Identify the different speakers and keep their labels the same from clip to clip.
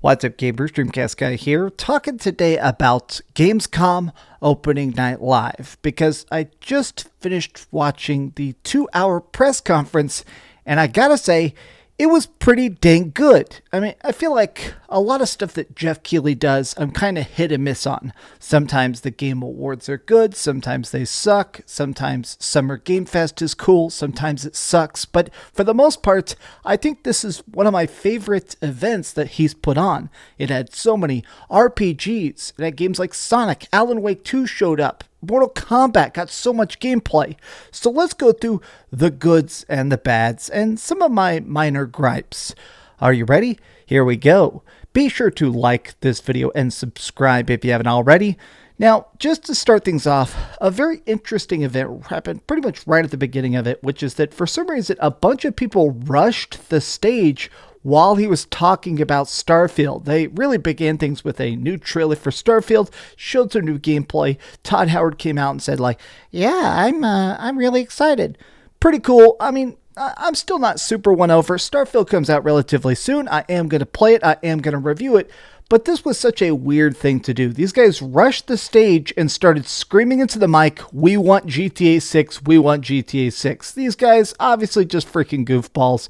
Speaker 1: What's up, gamers? Dreamcastguy here, talking today about Gamescom opening night live, because I just finished watching the 2-hour press conference, and I gotta say, it was pretty dang good. I mean, I feel like a lot of stuff that Jeff Keighley does, I'm kind of hit and miss on. Sometimes the Game Awards are good, sometimes they suck, sometimes Summer Game Fest is cool, sometimes it sucks, but for the most part, I think this is one of my favorite events that he's put on. It had so many RPGs, it had games like Sonic, Alan Wake 2 showed up, Mortal Kombat got so much gameplay. So let's go through the goods and the bads and some of my minor gripes. Are you ready? Here we go. Be sure to like this video and subscribe if you haven't already. Now, just to start things off, a very interesting event happened pretty much right at the beginning of it, which is that for some reason, a bunch of people rushed the stage while he was talking about Starfield. They really began things with a new trailer for Starfield, showed some new gameplay. Todd Howard came out and said, like, yeah, I'm really excited. Pretty cool. I mean, I'm still not super won over. Starfield comes out relatively soon. I am going to play it. I am going to review it. But this was such a weird thing to do. These guys rushed the stage and started screaming into the mic, "We want GTA 6, we want GTA 6. These guys, obviously just freaking goofballs.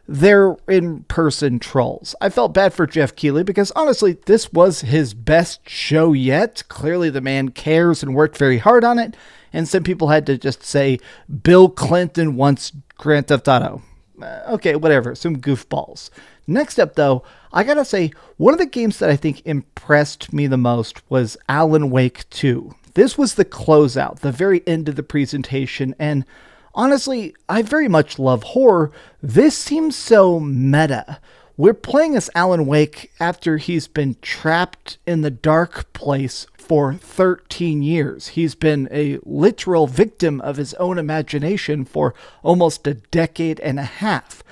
Speaker 1: They're in-person trolls. I felt bad for Jeff Keighley because honestly, this was his best show yet. Clearly the man cares and worked very hard on it. And some people had to just say, Bill Clinton wants Grand Theft Auto. Okay, whatever, some goofballs. Next up though, I gotta say, one of the games that I think impressed me the most was Alan Wake 2. This was the closeout, the very end of the presentation, and honestly, I very much love horror. This seems so meta. We're playing as Alan Wake after he's been trapped in the dark place for 13 years. He's been a literal victim of his own imagination for almost a decade and a half.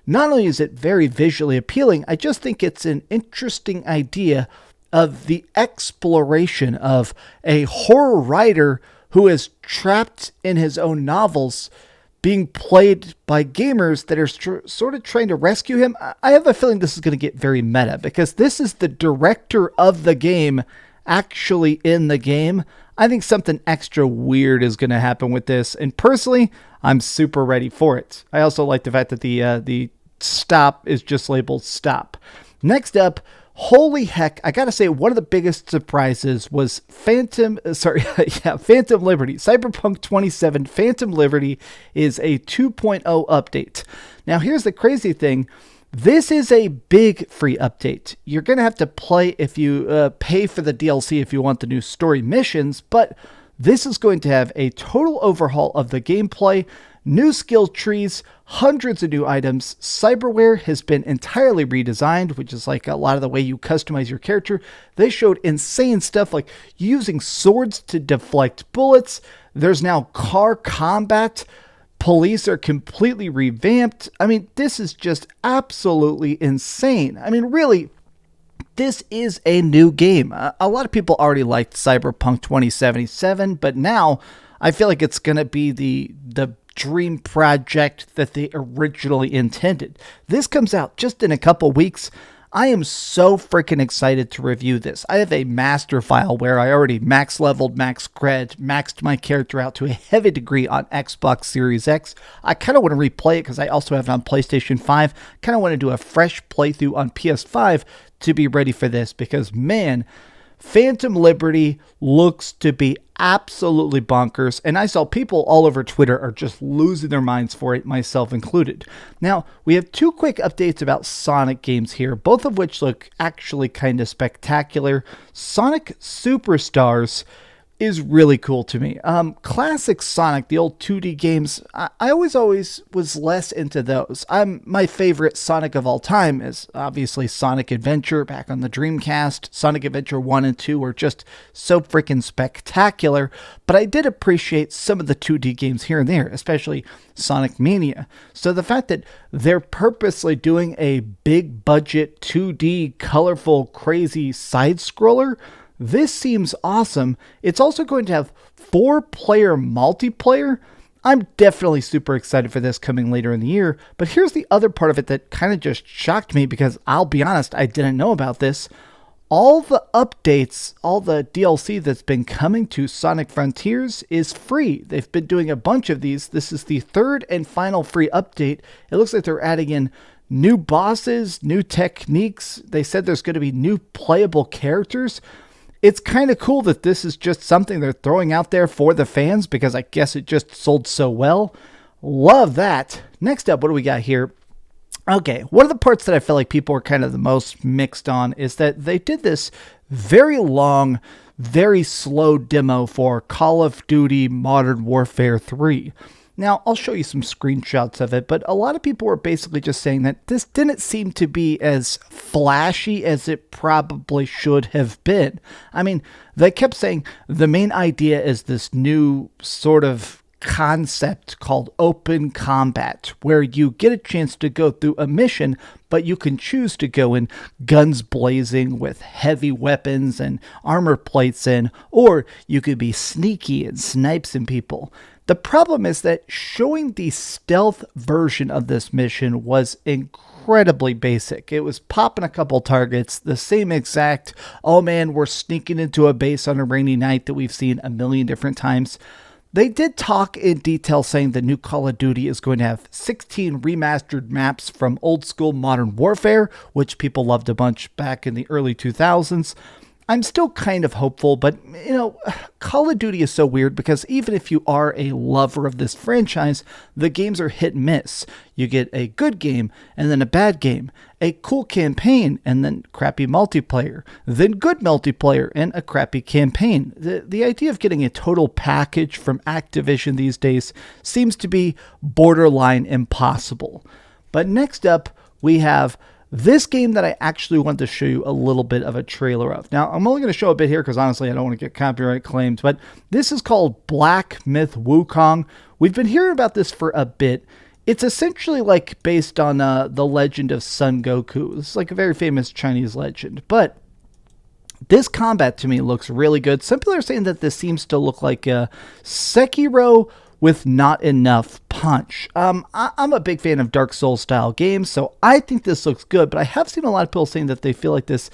Speaker 1: Not only is it very visually appealing, I just think it's an interesting idea of the exploration of a horror writer who is trapped in his own novels being played by gamers that are sort of trying to rescue him. I have a feeling this is going to get very meta because this is the director of the game actually in the game. I think something extra weird is going to happen with this, and personally, I'm super ready for it. I also like the fact that the stop is just labeled stop. Next up, holy heck, I gotta say, one of the biggest surprises was Phantom Liberty. Cyberpunk 27 Phantom Liberty is a 2.0 update. Now, here's the crazy thing. This is a big free update. You're going to have to play if you pay for the DLC if you want the new story missions, but this is going to have a total overhaul of the gameplay, new skill trees, hundreds of new items. Cyberware has been entirely redesigned, which is like a lot of the way you customize your character. They showed insane stuff like using swords to deflect bullets. There's now car combat. Police are completely revamped. I mean, this is just absolutely insane. I mean, really, this is a new game. A lot of people already liked Cyberpunk 2077, but now I feel like it's going to be the dream project that they originally intended. This comes out just in a couple weeks. I am so freaking excited to review this. I have a master file where I already max leveled, max cred, maxed my character out to a heavy degree on Xbox Series X. I kind of want to replay it because I also have it on PlayStation 5. Kind of want to do a fresh playthrough on PS5 to be ready for this because, man, Phantom Liberty looks to be absolutely bonkers, and I saw people all over Twitter are just losing their minds for it, myself included. Now, we have two quick updates about Sonic games here, both of which look actually kind of spectacular. Sonic Superstars is really cool to me. Classic Sonic, the old 2D games, I always was less into those. My favorite Sonic of all time is obviously Sonic Adventure back on the Dreamcast. Sonic Adventure 1 and 2 were just so freaking spectacular, but I did appreciate some of the 2D games here and there, especially Sonic Mania. So the fact that they're purposely doing a big budget 2D colorful crazy side scroller, this seems awesome. It's also going to have 4-player multiplayer. I'm definitely super excited for this coming later in the year, but here's the other part of it that kind of just shocked me because I'll be honest, I didn't know about this. All the updates, all the DLC that's been coming to Sonic Frontiers is free. They've been doing a bunch of these. This is the third and final free update. It looks like they're adding in new bosses, new techniques. They said there's going to be new playable characters. It's kind of cool that this is just something they're throwing out there for the fans because I guess it just sold so well. Love that. Next up, what do we got here? Okay, one of the parts that I feel like people are kind of the most mixed on is that they did this very long, very slow demo for Call of Duty Modern Warfare 3. Now, I'll show you some screenshots of it, but a lot of people were basically just saying that this didn't seem to be as flashy as it probably should have been. I mean, they kept saying the main idea is this new sort of concept called open combat, where you get a chance to go through a mission, but you can choose to go in guns blazing with heavy weapons and armor plates in, or you could be sneaky and snipe some people. The problem is that showing the stealth version of this mission was incredibly basic. It was popping a couple targets, the same exact, oh man, we're sneaking into a base on a rainy night that we've seen a million different times. They did talk in detail saying the new Call of Duty is going to have 16 remastered maps from old school Modern Warfare, which people loved a bunch back in the early 2000s. I'm still kind of hopeful, but, Call of Duty is so weird because even if you are a lover of this franchise, the games are hit and miss. You get a good game and then a bad game, a cool campaign and then crappy multiplayer, then good multiplayer and a crappy campaign. The idea of getting a total package from Activision these days seems to be borderline impossible. But next up, we have this game that I actually want to show you a little bit of a trailer of. Now, I'm only going to show a bit here because honestly, I don't want to get copyright claimed, but this is called Black Myth Wukong. We've been hearing about this for a bit. It's essentially like based on the legend of Son Goku. It's like a very famous Chinese legend, but this combat to me looks really good. Some people are saying that this seems to look like a Sekiro with not enough punch. I'm a big fan of Dark Souls style games, so I think this looks good, but I have seen a lot of people saying that they feel like this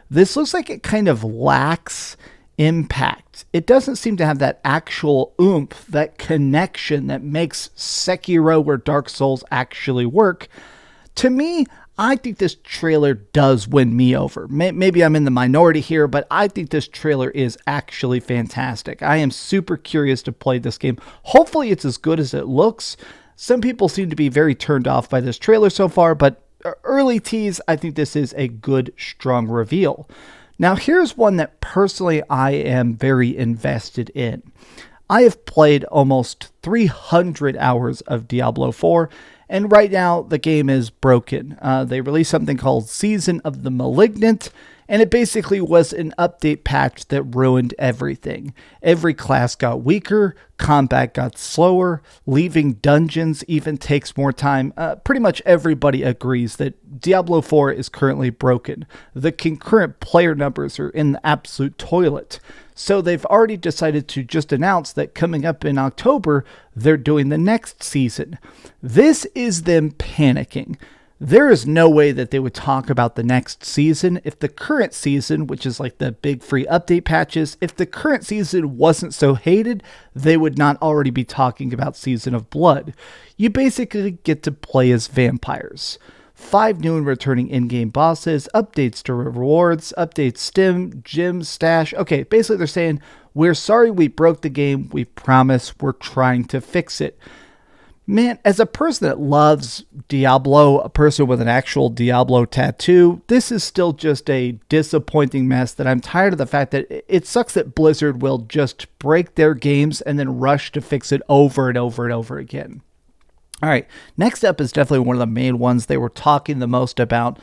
Speaker 1: looks like it kind of lacks impact. It doesn't seem to have that actual oomph, that connection that makes Sekiro or Dark Souls actually work. To me, I think this trailer does win me over. Maybe I'm in the minority here, but I think this trailer is actually fantastic. I am super curious to play this game. Hopefully it's as good as it looks. Some people seem to be very turned off by this trailer so far, but early tease, I think this is a good, strong reveal. Now here's one that personally I am very invested in. I have played almost 300 hours of Diablo 4, and right now the game is broken. They released something called Season of the Malignant, and it basically was an update patch that ruined everything. Every class got weaker, combat got slower, leaving dungeons even takes more time. Pretty much everybody agrees that Diablo 4 is currently broken. The concurrent player numbers are in the absolute toilet. So they've already decided to just announce that coming up in October, they're doing the next season. This is them panicking. There is no way that they would talk about the next season if the current season, which is like the big free update patches, if the current season wasn't so hated, they would not already be talking about Season of Blood. You basically get to play as vampires. 5 new and returning in-game bosses, updates to rewards, updates stim, gym, stash. Okay, basically they're saying, we're sorry we broke the game. We promise we're trying to fix it. Man, as a person that loves Diablo, a person with an actual Diablo tattoo, this is still just a disappointing mess that I'm tired of the fact that it sucks that Blizzard will just break their games and then rush to fix it over and over and over again. All right, next up is definitely one of the main ones they were talking the most about.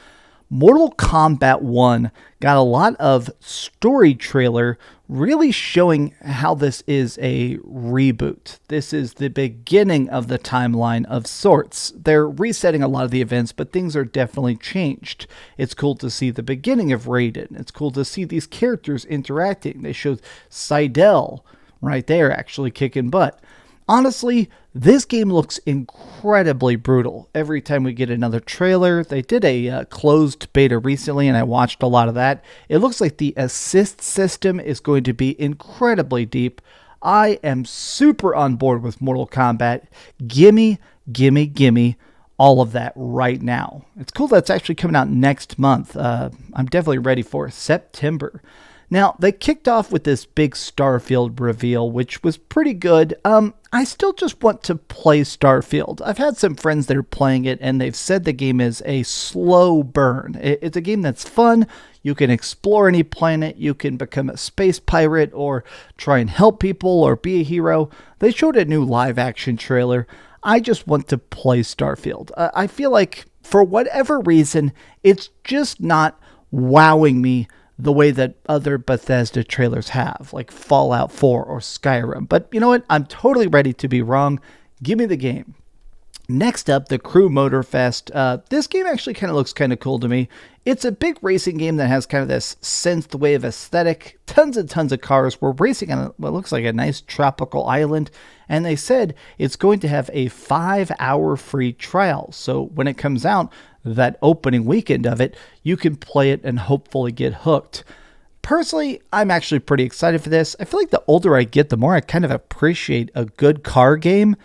Speaker 1: Mortal Kombat 1 got a lot of story trailer really showing how this is a reboot. This is the beginning of the timeline of sorts. They're resetting a lot of the events, but things are definitely changed. It's cool to see the beginning of Raiden. It's cool to see these characters interacting. They showed Seidel right there actually kicking butt. Honestly, this game looks incredibly brutal. Every time we get another trailer, they did a closed beta recently, and I watched a lot of that. It looks like the assist system is going to be incredibly deep. I am super on board with Mortal Kombat. Gimme, gimme, gimme all of that right now. It's cool that it's actually coming out next month. I'm definitely ready for September. Now, they kicked off with this big Starfield reveal, which was pretty good. I still just want to play Starfield. I've had some friends that are playing it, and they've said the game is a slow burn. It's a game that's fun. You can explore any planet. You can become a space pirate or try and help people or be a hero. They showed a new live-action trailer. I just want to play Starfield. I feel like, for whatever reason, it's just not wowing me the way that other Bethesda trailers have, like Fallout 4 or Skyrim. But you know what? I'm totally ready to be wrong. Give me the game. Next up, the Crew Motorfest. This game actually kind of looks kind of cool to me. It's a big racing game that has kind of this synthwave aesthetic. Tons and tons of cars. We're racing on what looks like a nice tropical island. And they said it's going to have a 5-hour free trial. So when it comes out, that opening weekend of it, you can play it and hopefully get hooked. Personally, I'm actually pretty excited for this. I feel like the older I get, the more I kind of appreciate a good car game.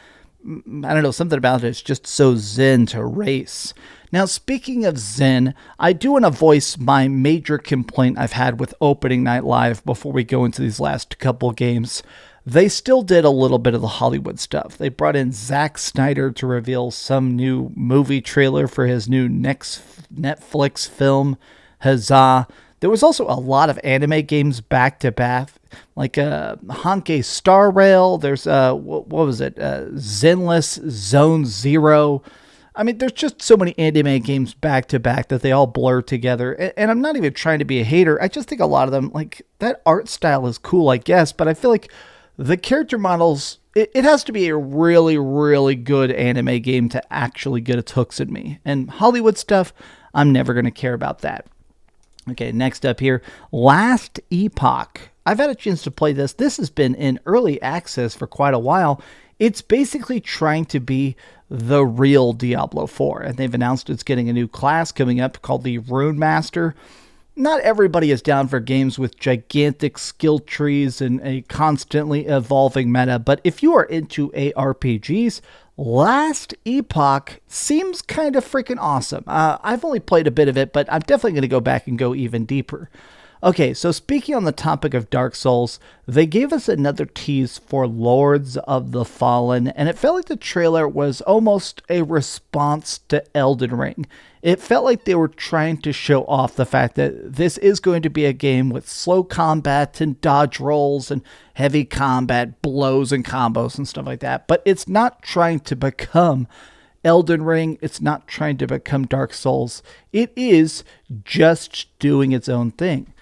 Speaker 1: I don't know, something about it is just so zen to race. Now, speaking of zen, I do want to voice my major complaint I've had with opening night live before we go into these last couple games. They still did a little bit of the Hollywood stuff. They brought in Zack Snyder to reveal some new movie trailer for his new next Netflix film, Huzzah. There was also a lot of anime games back to back, like Honkai Star Rail. There's, what was it? Zenless Zone Zero. I mean, there's just so many anime games back to back that they all blur together. And I'm not even trying to be a hater. I just think a lot of them, like, that art style is cool, I guess. But I feel like the character models, it has to be a really, really good anime game to actually get its hooks in me. And Hollywood stuff, I'm never going to care about that. Okay, next up here, Last Epoch. I've had a chance to play this. This has been in early access for quite a while. It's basically trying to be the real Diablo 4. And they've announced it's getting a new class coming up called the Rune Master. Not everybody is down for games with gigantic skill trees and a constantly evolving meta, but if you are into ARPGs, Last Epoch seems kind of freaking awesome. I've only played a bit of it, but I'm definitely going to go back and go even deeper. Okay, so speaking on the topic of Dark Souls, they gave us another tease for Lords of the Fallen, and it felt like the trailer was almost a response to Elden Ring. It felt like they were trying to show off the fact that this is going to be a game with slow combat and dodge rolls and heavy combat, blows and combos and stuff like that, but it's not trying to become Elden Ring. It's not trying to become Dark Souls. It is just doing its own thing.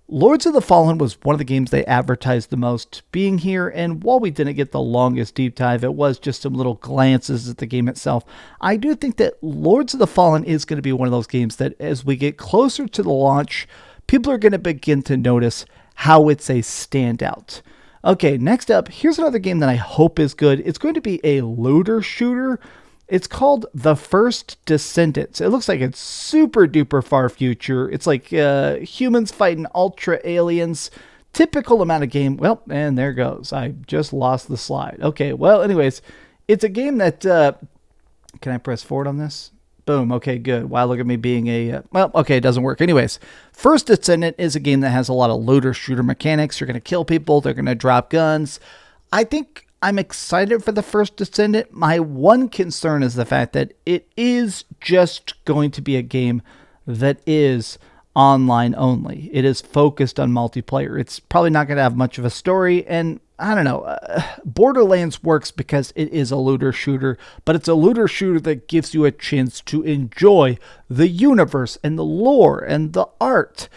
Speaker 1: Lords of the Fallen was one of the games they advertised the most being here, and while we didn't get the longest deep dive, it was just some little glances at the game itself. I do think that Lords of the Fallen is going to be one of those games that as we get closer to the launch, people are going to begin to notice how it's a standout. Okay, next up, here's another game that I hope is good. It's going to be a looter shooter. It's called The First Descendants. It looks like it's super duper far future. It's like humans fighting ultra aliens. Typical amount of game. Well, and there goes. I just lost the slide. Okay, well, anyways, it's a game that... can I press forward on this? Boom. Okay, good. Wow, look at me being a... well, okay, it doesn't work. Anyways, First Descendant is a game that has a lot of looter shooter mechanics. You're going to kill people. They're going to drop guns. I think I'm excited for The First Descendant. My one concern is the fact that it is just going to be a game that is online only. It is focused on multiplayer. It's probably not going to have much of a story, and I don't know. Borderlands works because it is a looter shooter, but it's a looter shooter that gives you a chance to enjoy the universe and the lore and the art.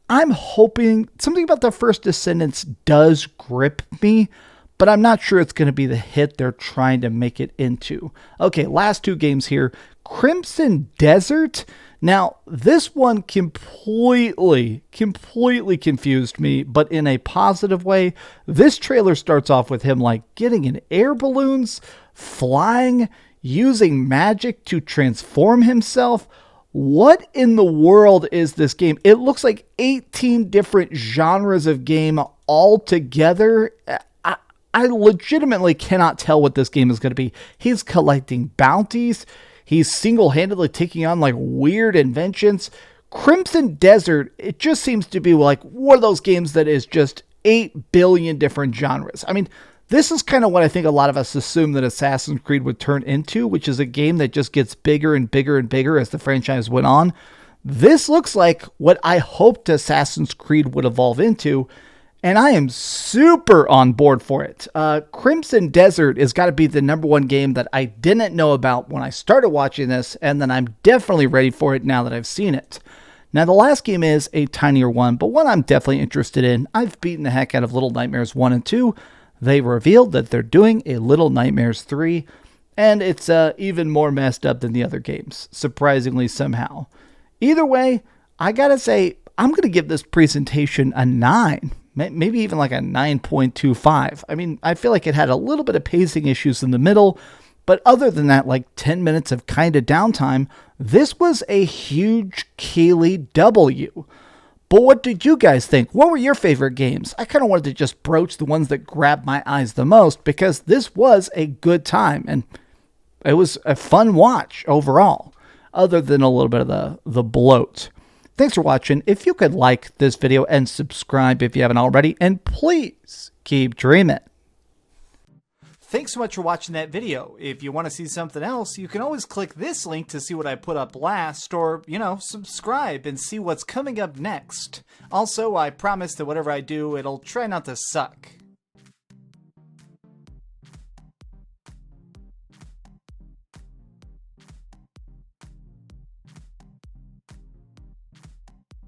Speaker 1: I'm hoping something about The First Descendants does grip me, but I'm not sure it's going to be the hit they're trying to make it into. Okay, last two games here. Crimson Desert. Now, this one completely confused me, but in a positive way. This trailer starts off with him like getting in air balloons, flying, using magic to transform himself. What in the world is this game? It looks like 18 different genres of game all together. I legitimately cannot tell what this game is going to be. He's collecting bounties. He's single-handedly taking on like weird inventions. Crimson Desert, it just seems to be like one of those games that is just 8 billion different genres. I mean, this is kind of what I think a lot of us assume that Assassin's Creed would turn into, which is a game that just gets bigger and bigger and bigger as the franchise went on. This looks like what I hoped Assassin's Creed would evolve into, and I am super on board for it. Crimson Desert has got to be the #1 game that I didn't know about when I started watching this, and then I'm definitely ready for it now that I've seen it. Now, the last game is a tinier one, but one I'm definitely interested in. I've beaten the heck out of Little Nightmares 1 and 2. They revealed that they're doing a Little Nightmares 3, and it's even more messed up than the other games, surprisingly somehow. Either way, I gotta say, I'm going to give this presentation a 9. Maybe even like a 9.25. I mean, I feel like it had a little bit of pacing issues in the middle, but other than that, like 10 minutes of kind of downtime, this was a huge Keighley W. But what did you guys think? What were your favorite games? I kind of wanted to just broach the ones that grabbed my eyes the most because this was a good time and it was a fun watch overall, other than a little bit of the bloat. Thanks for watching. If you could like this video and subscribe if you haven't already, and please keep dreaming. Thanks so much for watching that video. If you want to see something else, you can always click this link to see what I put up last, or, subscribe and see what's coming up next. Also, I promise that whatever I do, it'll try not to suck.